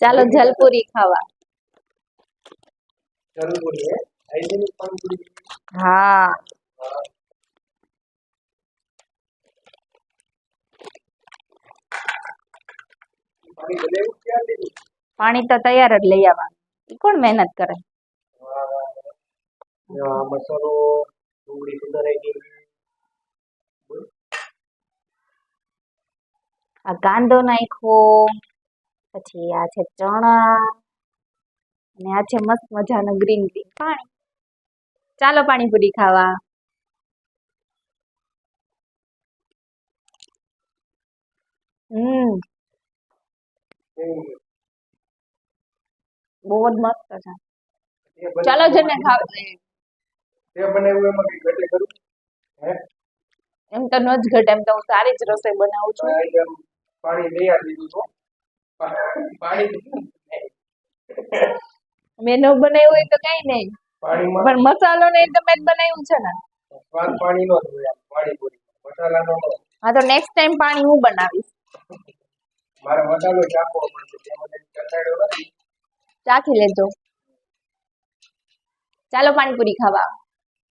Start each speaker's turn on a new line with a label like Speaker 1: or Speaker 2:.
Speaker 1: ચાલો જલપુરી ખાવા. હા પાણી તો તૈયાર જ લઈ આવવાનું. કોણ મહેનત કરે?
Speaker 2: મસાલો ડુંગળી સુધારાઈ ગઈ.
Speaker 1: આ કાંદો નાખો, પછી આ છે ચણા, અને આ છે મસ્ત મજાનું ગ્રીન ગ્રીન પાણી. ચાલો પાણીપુરી ખાવા. બહુ જ મસ્ત છે. ચાલો જને ખાવ. એમ તો ન જ ઘટે, એમ તો હું સારી જ રસોઈ બનાવું છું.
Speaker 2: પાણી લઈ આવી દીધું.
Speaker 1: મેં ન બનાવ્યું હોય તો કઈ નહીં, પણ મસાલો ને તમે જ બનાવ્યું છે ને.
Speaker 2: પાણી નો પાણીપુરી મસાલા નો.
Speaker 1: હા તો નેક્સ્ટ ટાઈમ પાણી હું બનાવીશ.
Speaker 2: મારે મસાલો ચાખવો પડશે, મને ચખાડ્યો નથી.
Speaker 1: ચાખી લેજો. ચાલો પાણીપુરી ખાવા.